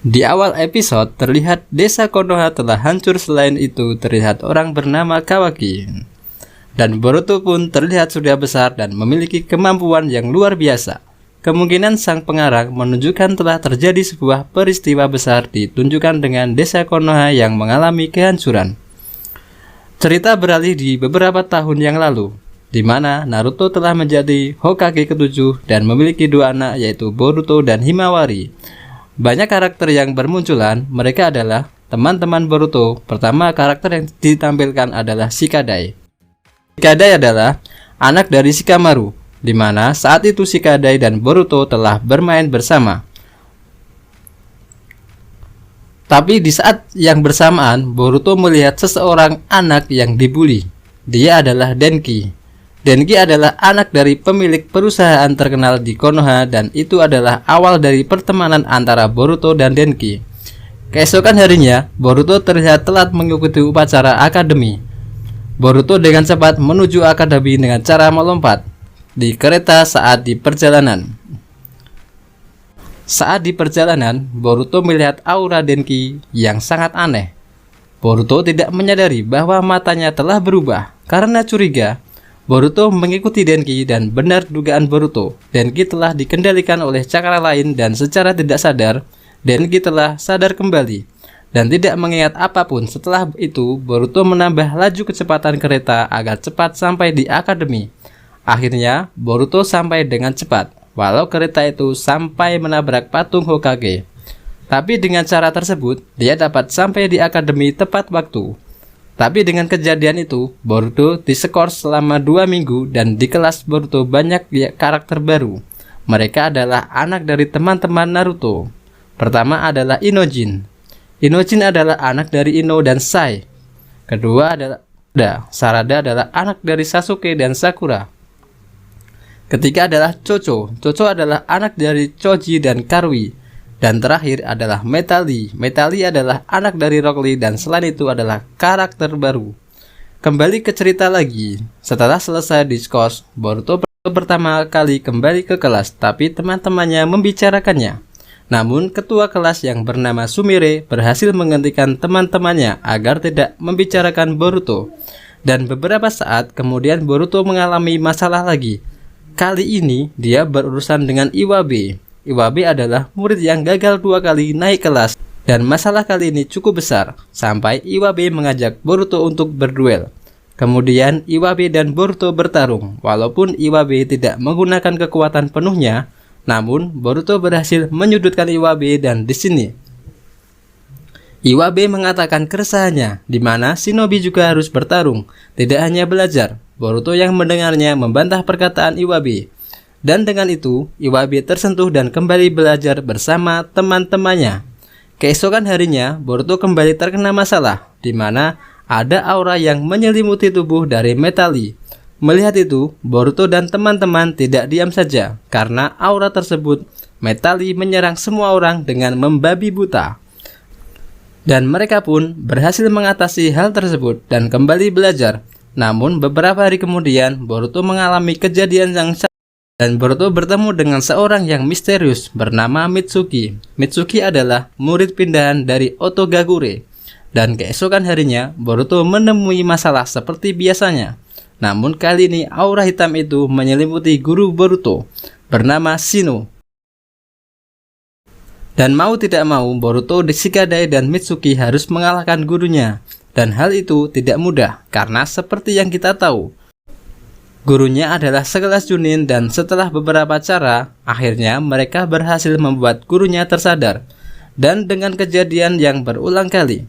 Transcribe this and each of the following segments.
Di awal episode terlihat desa Konoha telah hancur, selain itu terlihat orang bernama Kawaki. Dan Boruto pun terlihat sudah besar dan memiliki kemampuan yang luar biasa. Kemungkinan sang pengarang menunjukkan telah terjadi sebuah peristiwa besar ditunjukkan dengan desa Konoha yang mengalami kehancuran. Cerita beralih di beberapa tahun yang lalu, di mana Naruto telah menjadi Hokage ke-7 dan memiliki dua anak yaitu Boruto dan Himawari. Banyak karakter yang bermunculan, mereka adalah teman-teman Boruto. Pertama karakter yang ditampilkan adalah Shikadai. Shikadai adalah anak dari Shikamaru, di mana saat itu Shikadai dan Boruto telah bermain bersama. Tapi di saat yang bersamaan, Boruto melihat seseorang anak yang dibully. Dia adalah Denki. Denki adalah anak dari pemilik perusahaan terkenal di Konoha, dan itu adalah awal dari pertemanan antara Boruto dan Denki. Keesokan harinya, Boruto terlihat telat mengikuti upacara akademi. Boruto dengan cepat menuju akademi dengan cara melompat di kereta saat di perjalanan. Saat di perjalanan, Boruto melihat aura Denki yang sangat aneh. Boruto tidak menyadari bahwa matanya telah berubah. Karena curiga, Boruto mengikuti Denki, dan benar dugaan Boruto, Denki telah dikendalikan oleh cakra lain dan secara tidak sadar, Denki telah sadar kembali dan tidak mengingat apapun. Setelah itu, Boruto menambah laju kecepatan kereta agar cepat sampai di akademi. Akhirnya, Boruto sampai dengan cepat, walau kereta itu sampai menabrak patung Hokage. Tapi dengan cara tersebut, dia dapat sampai di akademi tepat waktu. Tapi dengan kejadian itu, Boruto diskor selama 2 minggu, dan di kelas Boruto banyak karakter baru. Mereka adalah anak dari teman-teman Naruto. Pertama adalah Inojin. Inojin adalah anak dari Ino dan Sai. Kedua adalah Sarada adalah anak dari Sasuke dan Sakura. Ketiga adalah Chocho. Chocho adalah anak dari Choji dan Karui. Dan terakhir adalah Metali. Metali adalah anak dari Rock Lee, dan selain itu adalah karakter baru. Kembali ke cerita lagi. Setelah selesai diskors, Boruto pertama kali kembali ke kelas, tapi teman-temannya membicarakannya. Namun ketua kelas yang bernama Sumire berhasil menghentikan teman-temannya agar tidak membicarakan Boruto. Dan beberapa saat kemudian Boruto mengalami masalah lagi. Kali ini dia berurusan dengan Iwabe. Iwabe adalah murid yang gagal 2 kali naik kelas, dan masalah kali ini cukup besar sampai Iwabe mengajak Boruto untuk berduel. Kemudian Iwabe dan Boruto bertarung. Walaupun Iwabe tidak menggunakan kekuatan penuhnya, namun Boruto berhasil menyudutkan Iwabe, dan di sini Iwabe mengatakan keresahannya, di mana shinobi juga harus bertarung, tidak hanya belajar. Boruto yang mendengarnya membantah perkataan Iwabe. Dan dengan itu, Iwabe tersentuh dan kembali belajar bersama teman-temannya. Keesokan harinya, Boruto kembali terkena masalah, di mana ada aura yang menyelimuti tubuh dari Metali. Melihat itu, Boruto dan teman-teman tidak diam saja, karena aura tersebut, Metali menyerang semua orang dengan membabi buta. Dan mereka pun berhasil mengatasi hal tersebut dan kembali belajar. Namun beberapa hari kemudian, Boruto mengalami kejadian yang dan Boruto bertemu dengan seorang yang misterius bernama Mitsuki. Mitsuki adalah murid pindahan dari Otogagure. Dan keesokan harinya, Boruto menemui masalah seperti biasanya. Namun kali ini aura hitam itu menyelimuti guru Boruto bernama Shino. Dan mau tidak mau, Boruto, Shikadai, dan Mitsuki harus mengalahkan gurunya. Dan hal itu tidak mudah, karena seperti yang kita tahu, gurunya adalah sekelas Chunin, dan setelah beberapa cara, akhirnya mereka berhasil membuat gurunya tersadar. Dan dengan kejadian yang berulang kali,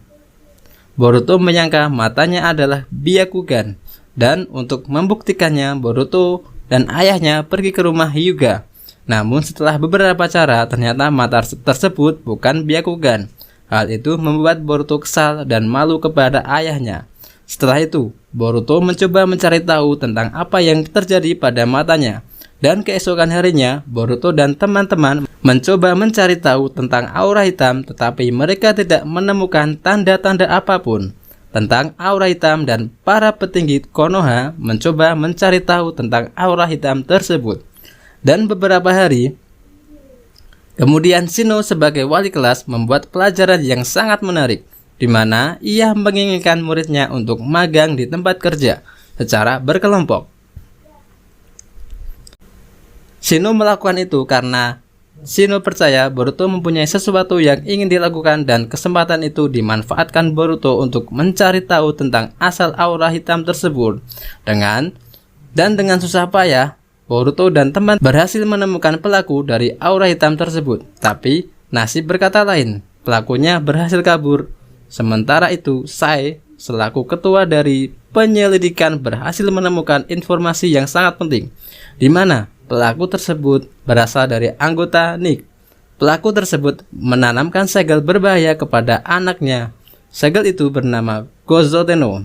Boruto menyangka matanya adalah Byakugan. Dan untuk membuktikannya, Boruto dan ayahnya pergi ke rumah Hyuga. Namun setelah beberapa cara, ternyata mata tersebut bukan Byakugan. Hal itu membuat Boruto kesal dan malu kepada ayahnya. Setelah itu, Boruto mencoba mencari tahu tentang apa yang terjadi pada matanya. Dan keesokan harinya, Boruto dan teman-teman mencoba mencari tahu tentang aura hitam, tetapi mereka tidak menemukan tanda-tanda apapun tentang aura hitam, dan para petinggi Konoha mencoba mencari tahu tentang aura hitam tersebut. Dan beberapa hari Kemudian Shino sebagai wali kelas membuat pelajaran yang sangat menarik, di mana ia menginginkan muridnya untuk magang di tempat kerja secara berkelompok. Shino melakukan itu karena Shino percaya Boruto mempunyai sesuatu yang ingin dilakukan dan kesempatan itu dimanfaatkan Boruto untuk mencari tahu tentang asal aura hitam tersebut. Dengan susah payah, Boruto dan teman berhasil menemukan pelaku dari aura hitam tersebut. Tapi nasib berkata lain, pelakunya berhasil kabur. Sementara itu, Sai selaku ketua dari penyelidikan berhasil menemukan informasi yang sangat penting, di mana pelaku tersebut berasal dari anggota Nick. Pelaku tersebut menanamkan segel berbahaya kepada anaknya. Segel itu bernama Gozo Tenno.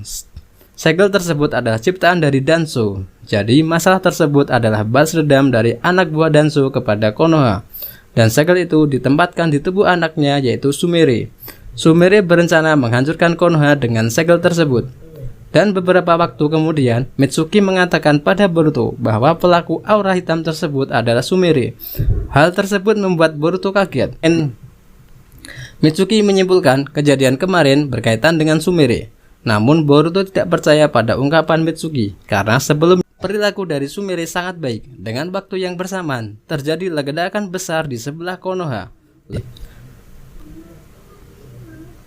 Segel tersebut adalah ciptaan dari Danzo. Jadi masalah tersebut adalah balas dendam dari anak buah Danzo kepada Konoha. Dan segel itu ditempatkan di tubuh anaknya, yaitu Sumire. Sumire berencana menghancurkan Konoha dengan segel tersebut. Dan beberapa waktu kemudian, Mitsuki mengatakan pada Boruto bahwa pelaku aura hitam tersebut adalah Sumire. Hal tersebut membuat Boruto kaget. Mitsuki menyimpulkan kejadian kemarin berkaitan dengan Sumire. Namun Boruto tidak percaya pada ungkapan Mitsuki, karena sebelum perilaku dari Sumire sangat baik. Dengan waktu yang bersamaan, terjadi ledakan besar di sebelah Konoha.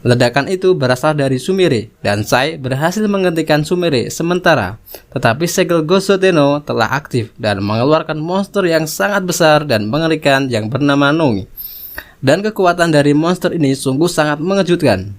Ledakan itu berasal dari Sumire, dan Sai berhasil menghentikan Sumire sementara. Tetapi segel Gozo Tenno telah aktif dan mengeluarkan monster yang sangat besar dan mengerikan yang bernama Noi. Dan kekuatan dari monster ini sungguh sangat mengejutkan.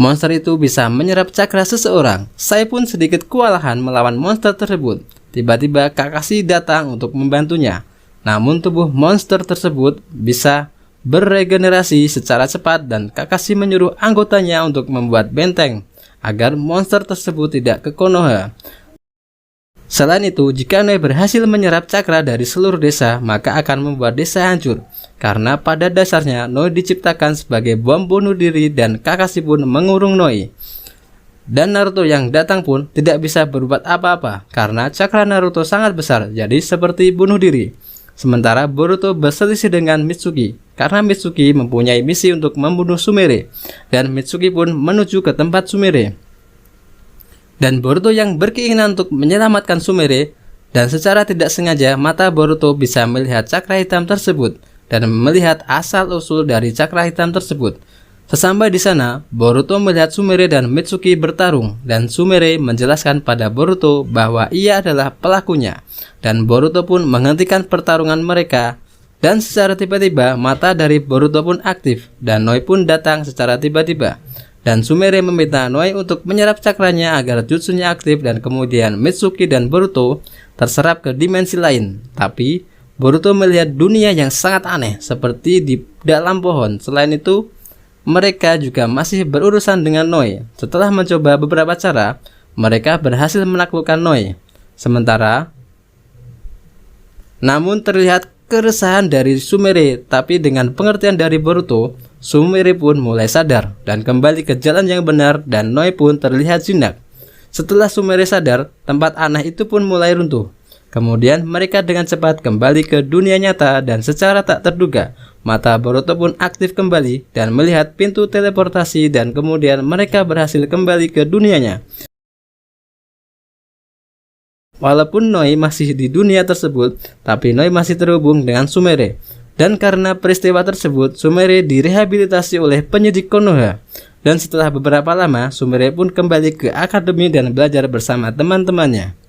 Monster itu bisa menyerap cakra seseorang. Sai pun sedikit kewalahan melawan monster tersebut. Tiba-tiba Kakashi datang untuk membantunya. Namun tubuh monster tersebut bisa beregenerasi secara cepat dan Kakashi menyuruh anggotanya untuk membuat benteng agar monster tersebut tidak ke Konoha. Selain itu, jika Noi berhasil menyerap cakra dari seluruh desa, maka akan membuat desa hancur. Karena pada dasarnya Noi diciptakan sebagai bom bunuh diri dan Kakashi pun mengurung Noi. Dan Naruto yang datang pun tidak bisa berbuat apa-apa karena cakra Naruto sangat besar, jadi seperti bunuh diri. Sementara Boruto berselisih dengan Mitsuki karena Mitsuki mempunyai misi untuk membunuh Sumire dan Mitsuki pun menuju ke tempat Sumire. Dan Boruto yang berkeinginan untuk menyelamatkan Sumire, dan secara tidak sengaja mata Boruto bisa melihat cakra hitam tersebut dan melihat asal-usul dari cakra hitam tersebut. Sesampai di sana, Boruto melihat Sumire dan Mitsuki bertarung, dan Sumire menjelaskan pada Boruto bahwa ia adalah pelakunya, dan Boruto pun menghentikan pertarungan mereka. Dan secara tiba-tiba mata dari Boruto pun aktif, dan Noi pun datang secara tiba-tiba. Dan Sumire meminta Noi untuk menyerap cakranya agar jutsunya aktif, dan kemudian Mitsuki dan Boruto terserap ke dimensi lain. Tapi Boruto melihat dunia yang sangat aneh seperti di dalam pohon. Selain itu, mereka juga masih berurusan dengan Noi. Setelah mencoba beberapa cara, mereka berhasil menaklukkan Noi. Namun terlihat keresahan dari Sumire, tapi dengan pengertian dari Boruto, Sumire pun mulai sadar dan kembali ke jalan yang benar, dan Noi pun terlihat jinak. Setelah Sumire sadar, tempat aneh itu pun mulai runtuh. Kemudian mereka dengan cepat kembali ke dunia nyata, dan secara tak terduga mata Boruto pun aktif kembali dan melihat pintu teleportasi, dan kemudian mereka berhasil kembali ke dunianya. Walaupun Noi masih di dunia tersebut, tapi Noi masih terhubung dengan Sumire. Dan karena peristiwa tersebut, Sumire direhabilitasi oleh penyidik Konoha. Dan setelah beberapa lama, Sumire pun kembali ke akademi dan belajar bersama teman-temannya.